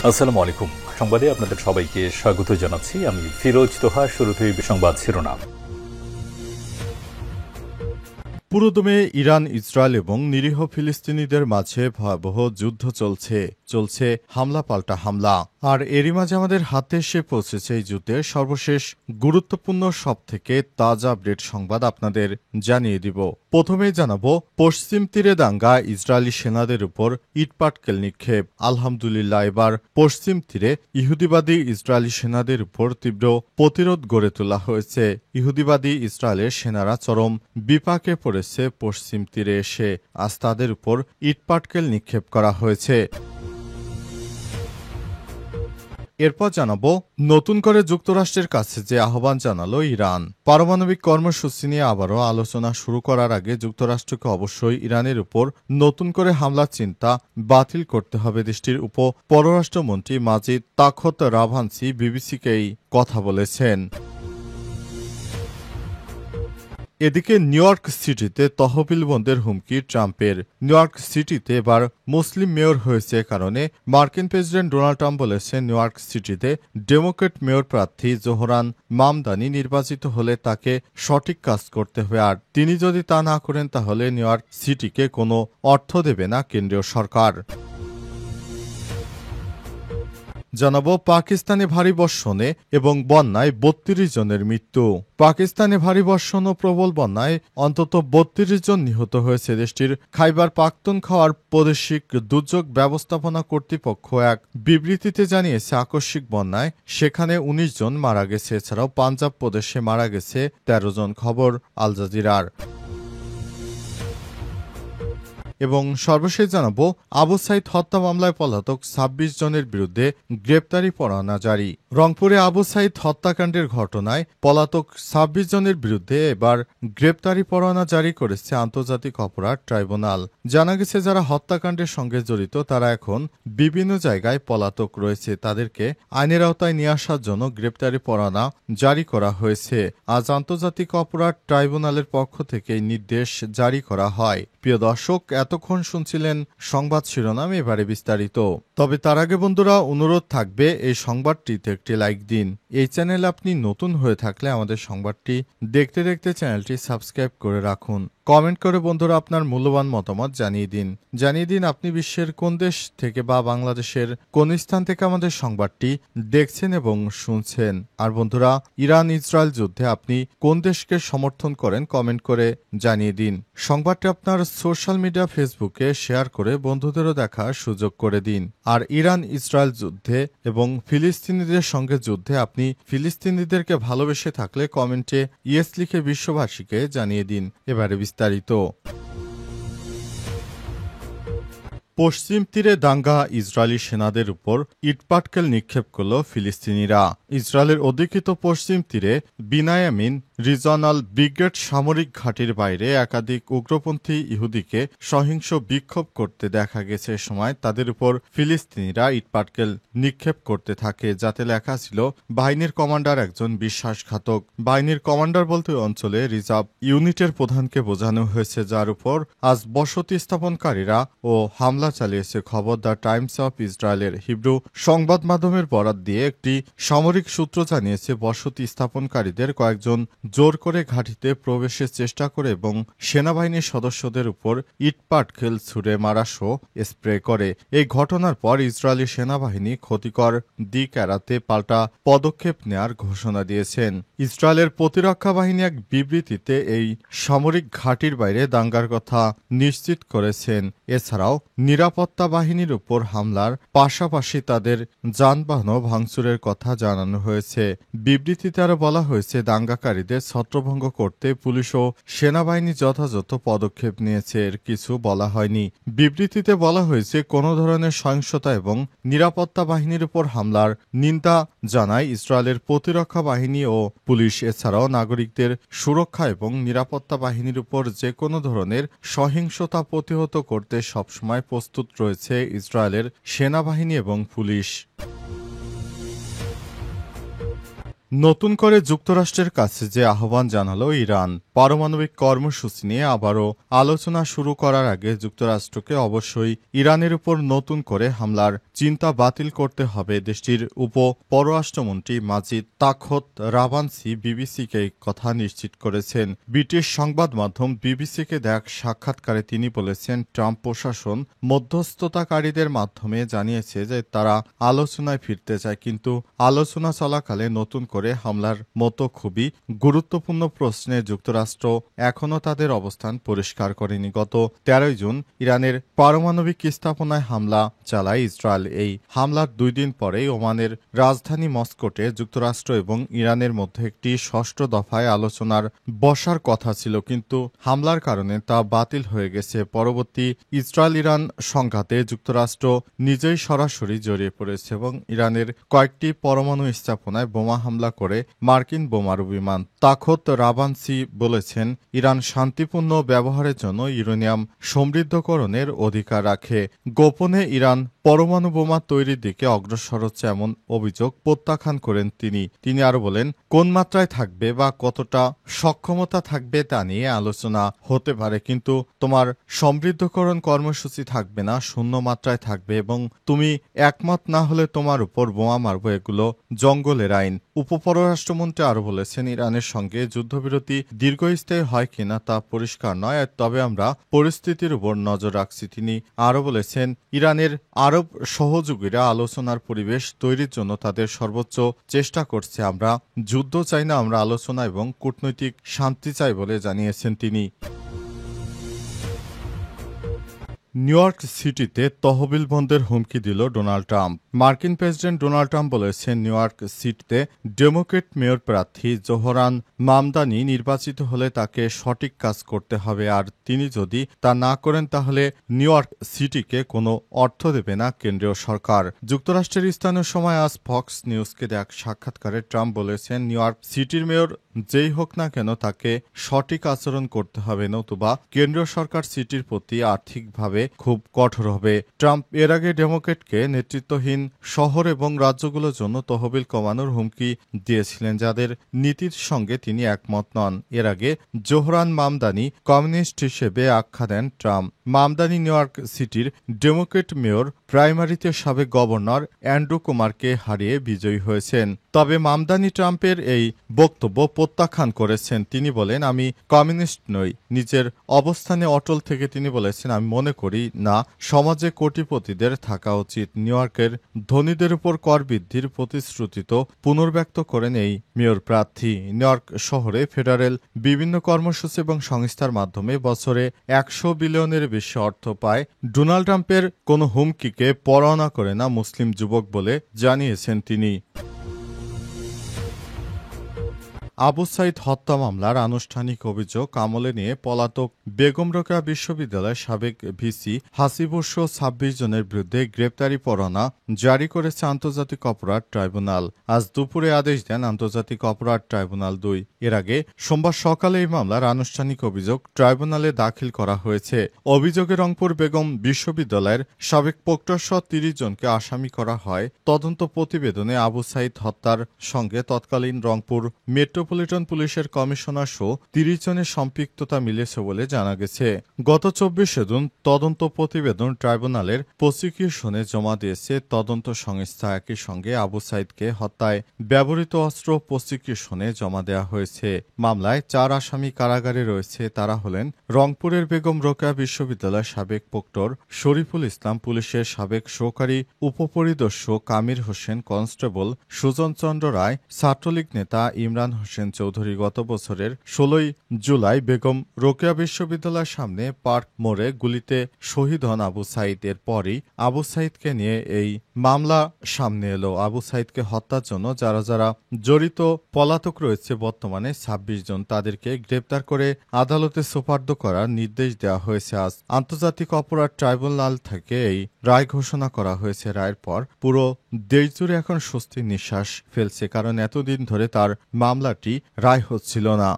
আসসালামু আলাইকুম। সংবাদে আপনাদের সবাইকে স্বাগত জানাচ্ছি। আমি ফিরোজ তোহা। শুরুতেই সংবাদ শিরোনাম। পুরোদমে ইরান, ইসরায়েল এবং নিরীহ ফিলিস্তিনিদের মাঝে ভয়াবহ যুদ্ধ চলছে হামলা পাল্টা হামলা। আর এরই মাঝে আমাদের হাতে এসে পৌঁছেছে এই যুদ্ধের সর্বশেষ গুরুত্বপূর্ণ সবথেকে তাজা আপডেট সংবাদ আপনাদের জানিয়ে দিব। প্রথমেই জানাবো, পশ্চিম তীরে দাঙ্গা, ইসরায়েলি সেনাদের উপর ইটপাটকেল নিক্ষেপ। আলহামদুলিল্লাহ, এবার পশ্চিম তীরে ইহুদিবাদী ইসরায়েলি সেনাদের উপর তীব্র প্রতিরোধ গড়ে তোলা হয়েছে। ইহুদিবাদী ইসরায়েলের সেনারা চরম বিপাকে পড়েছে পশ্চিম তীরে এসে। আজ তাদের উপর ইটপাটকেল নিক্ষেপ করা হয়েছে। এরপর জানাবো, নতুন করে যুক্তরাষ্ট্রের কাছে যে আহ্বান জানালো ইরান। পারমাণবিক কর্মসূচি নিয়ে আবারও আলোচনা শুরু করার আগে যুক্তরাষ্ট্রকে অবশ্যই ইরানের উপর নতুন করে হামলার চিন্তা বাতিল করতে হবে। দেশটির উপ পররাষ্ট্রমন্ত্রী মাজিদ তাখত রাভানসি বিবিসিকে এই কথা বলেছেন। এদিকে নিউ ইয়র্ক সিটিতে তহবিল বন্ধের হুমকি ট্রাম্পের। নিউ ইয়র্ক সিটিতে এবার মুসলিম মেয়র হয়েছে কারণে মার্কিন প্রেসিডেন্ট ডোনাল্ড ট্রাম্প বলেছেন, নিউ ইয়র্ক সিটিতে ডেমোক্র্যাট মেয়র প্রার্থী জোহরান মামদানি নির্বাচিত হলে তাকে সঠিক কাজ করতে হবে, আর তিনি যদি তা না করেন তাহলে নিউ ইয়র্ক সিটিকে কোনো অর্থ দেবে না কেন্দ্রীয় সরকার। জানাবো, পাকিস্তানে ভারী বর্ষণে এবং বন্যায় ৩২ জনের মৃত্যু। পাকিস্তানে ভারী বর্ষণ ও প্রবল বন্যায় অন্তত ৩২ জন নিহত হয়েছে। দেশটির খাইবার পাখতুনখাওয়ার প্রাদেশিক দুর্যোগ ব্যবস্থাপনা কর্তৃপক্ষ এক বিবৃতিতে জানিয়েছে, আকস্মিক বন্যায় সেখানে ১৯ জন মারা গেছে। এছাড়াও পাঞ্জাব প্রদেশে মারা গেছে ১৩ জন। খবর আল জাজিরার। এবং সর্বশেষ জানাবো, আবু সাইদ হত্যা মামলায় পলাতক ২৬ জনের বিরুদ্ধে গ্রেপ্তারি পরোয়ানা জারি। রংপুরে আবু সাইদ হত্যাকাণ্ডের ঘটনায় পলাতক ২৬ জনের বিরুদ্ধে এবার গ্রেপ্তারি পরোয়ানা জারি করেছে আন্তর্জাতিক অপরাধ ট্রাইব্যুনাল। জানা গেছে, যারা হত্যাকাণ্ডের সঙ্গে জড়িত তারা এখন বিভিন্ন জায়গায় পলাতক রয়েছে। তাদেরকে আইনের আওতায় নিয়ে আসার জন্য গ্রেপ্তারি পরোয়ানা জারি করা হয়েছে। আজ আন্তর্জাতিক অপরাধ ট্রাইব্যুনালের পক্ষ থেকে এই নির্দেশ জারি করা হয়। প্রিয় দর্শক, এতক্ষণ শুনছিলেন সংবাদ শিরোনাম, এবারে বিস্তারিত। তবে তার আগে বন্ধুরা, অনুরোধ থাকবে এই সংবাদটিতে একটি লাইক দিন। এই চ্যানেলে আপনি নতুন হয়ে থাকলে আমাদের সংবাদটি দেখতে দেখতে চ্যানেলটি সাবস্ক্রাইব করে রাখুন। কমেন্ট করে বন্ধুরা আপনার মূল্যবান মতামত জানিয়ে দিন আপনি বিশ্বের কোন দেশ থেকে বা বাংলাদেশের কোন স্থান থেকে আমাদের সংবাদটি দেখছেন এবং শুনছেন। আর বন্ধুরা, ইরান ইসরায়েল যুদ্ধে আপনি কোন দেশকে সমর্থন করেন কমেন্ট করে জানিয়ে দিন। সংবাদটি আপনার সোশ্যাল মিডিয়া ফেসবুকে শেয়ার করে বন্ধুদেরও দেখার সুযোগ করে দিন। আর ইরান ইসরায়েল যুদ্ধে এবং ফিলিস্তিনিদের সঙ্গে যুদ্ধে আপনি ফিলিস্তিনিদেরকে ভালোবেসে থাকলে কমেন্টে ইয়েস লিখে বিশ্ববাসীকে জানিয়ে দিন। এবারে বিস্তারিত। পশ্চিম তীরে দাঙ্গা, ইসরায়েলি সেনাদের উপর ইটপাটকেল নিক্ষেপ করল ফিলিস্তিনিরা। ইসরায়েলের অধিকৃত পশ্চিম তীরে বিনায়ামিন রিজনাল ব্রিগেড সামরিক ঘাঁটির বাইরে একাধিক উগ্রপন্থী ইহুদিকে সহিংস বিক্ষোভ করতে দেখা গেছে। সময় তাদের উপর ফিলিস্তিনিরা ইটপাটকেল নিক্ষেপ করতে থাকে, যাতে লেখা ছিল বাহিনীর কমান্ডার একজন বিশ্বাসঘাতক। বাহিনীর কমান্ডার বলতে অঞ্চলে রিজার্ভ ইউনিটের প্রধানকে বোঝানো হয়েছে, যার উপর আজ বসতি স্থাপনকারীরা ও হামলা চালিয়েছে। খবর দ্য টাইমস অফ ইসরায়েলের হিব্রু সংবাদ মাধ্যমের বরাত দিয়ে একটি সামরিক সূত্র জানিয়েছে, বসতি স্থাপনকারীদের কয়েকজন জোর করে ঘাঁটিতে প্রবেশের চেষ্টা করে এবং সেনাবাহিনীর সদস্যদের উপর ইটপাটকেল ছুড়ে মারা সহ স্প্রে করে। এই ঘটনার পর ইসরায়েলি সেনাবাহিনী ক্ষতিকর দিক এড়াতে পাল্টা পদক্ষেপ নেয়ার ঘোষণা দিয়েছেন। ইসরায়েলের প্রতিরক্ষা বাহিনী এক বিবৃতিতে এই সামরিক ঘাঁটির বাইরে দাঙ্গার কথা নিশ্চিত করেছেন। এছাড়াও নিরাপত্তা বাহিনীর উপর হামলার পাশাপাশি তাদের যানবাহনও ভাঙচুরের কথা জানানো হয়েছে। বিবৃতিতে আরও বলা হয়েছে, দাঙ্গাকারীদের ছত্রভঙ্গ করতে পুলিশ ও সেনাবাহিনী যথাযথ পদক্ষেপ নিয়েছে। এর কিছু বলা হয়নি। বিবৃতিতে বলা হয়েছে, কোনো ধরনের সহিংসতা এবং নিরাপত্তা বাহিনীর উপর হামলার নিন্দা জানায় ইসরায়েলের প্রতিরক্ষা বাহিনী ও পুলিশ। এছাড়াও নাগরিকদের সুরক্ষা এবং নিরাপত্তা বাহিনীর উপর যে কোনো ধরনের সহিংসতা প্রতিহত করতে সবসময় প্রস্তুত রয়েছে ইসরায়েলের সেনাবাহিনী এবং পুলিশ। নতুন করে যুক্তরাষ্ট্রের কাছে যে আহ্বান জানালো ইরান, পারমাণবিক কর্মসূচি নিয়ে আবারও আলোচনা শুরু করার আগে যুক্তরাষ্ট্রকে অবশ্যই ইরানের উপর নতুন করে হামলার চিন্তা বাতিল করতে হবে। দেশটির উপ পররাষ্ট্রমন্ত্রী মাজিদ তাখত রাভানসি বিবিসিকে এই কথা নিশ্চিত করেছেন। ব্রিটিশ সংবাদ মাধ্যম বিবিসিকে দেয়া এক সাক্ষাৎকারে তিনি বলেছেন, ট্রাম্প প্রশাসন মধ্যস্থতাকারীদের মাধ্যমে জানিয়েছে যে তারা আলোচনায় ফিরতে চায়, কিন্তু আলোচনা চলাকালে নতুন করে হামলার মতো খুবই গুরুত্বপূর্ণ প্রশ্নে যুক্তরাষ্ট্র এখনও তাদের অবস্থান পরিষ্কার করেনি। গত 13 জুন ইরানের পারমাণবিক স্থাপনায় হামলা চালায় ইসরায়েল। এই হামলার 2 দিন পরেই ওমানের রাজধানী মস্কোতে যুক্তরাষ্ট্র এবং ইরানের মধ্যে একটি ষষ্ঠ দফায় আলোচনার বসার কথা ছিল, কিন্তু হামলার কারণে তা বাতিল হয়ে গেছে। পরবর্তী ইসরায়েল ইরান সংঘাতে যুক্তরাষ্ট্র নিজেই সরাসরি জড়িয়ে পড়েছে এবং ইরানের কয়েকটি পরমাণু স্থাপনায় বোমা হামলা করে মার্কিন বোমারু বিমান। তাখত রাভানসি বলেছেন, ইরান শান্তিপূর্ণ ব্যবহারের জন্য ইউরেনিয়াম সমৃদ্ধকরণের অধিকার রাখে। গোপনে ইরান পরমাণু বোমা তৈরির দিকে অগ্রসর হচ্ছে এমন অভিযোগ প্রত্যাখ্যান করেন তিনি আরো বলেন, কোন মাত্রায় থাকবে বা কতটা সক্ষমতা থাকবে তা নিয়ে আলোচনা হতে পারে, কিন্তু তোমার সমৃদ্ধকরণ কর্মসূচি থাকবে না, শূন্য মাত্রায় থাকবে এবং তুমি একমত না হলে তোমার উপর বোমা মারব, এগুলো জঙ্গলের আইন। উপপররাষ্ট্রমন্ত্রী আরো বলেছেন, ইরানের সঙ্গে যুদ্ধবিরতি দীর্ঘস্থায়ী হয় কিনা তা পরিষ্কার নয়, তবে আমরা পরিস্থিতির উপর নজর রাখছি। তিনি আরো বলেছেন, ইরানের আরব সহযোগীরা আলোচনার পরিবেশ তৈরির জন্য তাদের সর্বোচ্চ চেষ্টা করছে। আমরা যুদ্ধ চাই না, আমরা আলোচনা এবং কূটনৈতিক শান্তি চাই বলে জানিয়েছেন তিনি। নিউ ইয়র্ক সিটিতে তহবিল বন্ধের হুমকি দিল ডোনাল্ড ট্রাম্প। মার্কিন প্রেসিডেন্ট ডোনাল্ড ট্রাম্প বলেছেন, নিউ ইয়র্ক সিটিতে ডেমোক্রেট মেয়র প্রার্থী জোহরান মামদানি নির্বাচিত হলে তাকে সঠিক কাজ করতে হবে, আর তিনি যদি তা না করেন তাহলে নিউ ইয়র্ক সিটিকে কোনো অর্থ দেবে না কেন্দ্রীয় সরকার। যুক্তরাষ্ট্রের স্থানীয় সময় আজ ফক্স নিউজকে দেয়া এক সাক্ষাৎকারে ট্রাম্প বলেছেন, নিউ ইয়র্ক সিটির মেয়র যেই হোক না কেন তাকে সঠিক আচরণ করতে হবে, নতুবা কেন্দ্রীয় সরকার সিটির প্রতি আর্থিকভাবে খুব কঠোর হবে। ট্রাম্প এর আগে ডেমোক্রেটকে নেতৃত্বহীন শহর এবং রাজ্যগুলোর জন্য তহবিল কমানোর হুমকি দিয়েছিলেন, যাদের নীতির সঙ্গে তিনি একমত নন। এর আগে জোহরান মামদানি কমিউনিস্ট হিসেবে আখ্যা দেন ট্রাম্প। মামদানি নিউ ইয়র্ক সিটির ডেমোক্রেট মেয়র প্রাইমারিতে সাবেক গভর্নর অ্যান্ড্রু কুমারকে হারিয়ে বিজয়ী হয়েছেন। তবে মামদানি ট্রাম্পের এই বক্তব্য প্রত্যাখ্যান করেছেন। তিনি বলেন, আমি কমিউনিস্ট নই। নিজের অবস্থানে অটল থেকে তিনি বলেছেন, আমি মনে করি না সমাজে কোটিপতিদের থাকা উচিত। নিউ ইয়র্কের ধনীদের উপর কর বৃদ্ধির প্রতিশ্রুতি তো পুনর্ব্যক্ত করেন এই মেয়র প্রার্থী। নিউ ইয়র্ক শহরে ফেডারেল বিভিন্ন কর্মসূচি এবং সংস্থার মাধ্যমে বছরে 100 বিলিয়নের বেশি অর্থ পায়। ডোনাল্ড ট্রাম্পের কোনো হুমকিকে পরোয়া না করে না মুসলিম যুবক বলে জানিয়েছেন তিনি। আবু সাইদ হত্যা মামলার আনুষ্ঠানিক অভিযোগ আমলে নিয়ে পলাতক বেগম রোকেয়া বিশ্ববিদ্যালয়ের সাবেক ভিসি হাসিবুর সহ 26 জনের বিরুদ্ধে গ্রেপ্তারি পরোয়ানা জারি করেছে আন্তর্জাতিক অপরাধ ট্রাইব্যুনাল। আজ দুপুরে আদেশ দেন আন্তর্জাতিক অপরাধ ট্রাইব্যুনাল 2। এর আগে সোমবার সকালে এই মামলার আনুষ্ঠানিক অভিযোগ ট্রাইব্যুনালে দাখিল করা হয়েছে। অভিযোগে রংপুর বেগম বিশ্ববিদ্যালয়ের সাবেক প্রক্টর সহ 30 জনকে আসামি করা হয়। তদন্ত প্রতিবেদনে আবু সাইদ হত্যার সঙ্গে তৎকালীন রংপুর মেট্রোপলিটন পুলিশের কমিশনার সহ 30 জনের সম্পৃক্ততা মিলেছে বলে জানা গেছে। গত 24 জুন তদন্ত প্রতিবেদন ট্রাইব্যুনালের প্রসিকিউশনে জমা দিয়েছে তদন্ত সংস্থা। একই সঙ্গে আবু সাইদকে হত্যায় ব্যবহৃত অস্ত্র প্রসিকিউশনে জমা দেওয়া হয়েছে। মামলায় 4 আসামি কারাগারে রয়েছে। তারা হলেন রংপুরের বেগম রোকেয়া বিশ্ববিদ্যালয়ের সাবেক প্রক্টর শরীফুল ইসলাম, পুলিশের সাবেক সহকারী উপপরিদর্শক কামির হোসেন, কনস্টেবল সুজন চন্দ্র রায়, ছাত্রলীগ নেতা ইমরান হোসেন চৌধুরী। গত বছরের 16 জুলাই বেগম রোকেয়া বিশ্ববিদ্যালয়ের সামনে পার্ক মোড়ে গুলিতে শহীদ হন আবু সাইদ। এরপরই আবু সাইদকে নিয়ে এই মামলা সামনে এলো। আবু সাইদকে হত্যার জন্য যারা যারা জড়িত পলাতক রয়েছে বর্তমানে 26 জন, তাদেরকে গ্রেপ্তার করে আদালতে সোপর্দ করার নির্দেশ দেওয়া হয়েছে। আজ আন্তর্জাতিক অপরাধ ট্রাইব্যুনাল থেকে এই রায় ঘোষণা করা হয়েছে। রায়ের পর পুরো দেশ জুড়ে এখন স্বস্তির নিঃশ্বাস ফেলছে, কারণ এতদিন ধরে তার মামলাটি রায় হচ্ছিল না।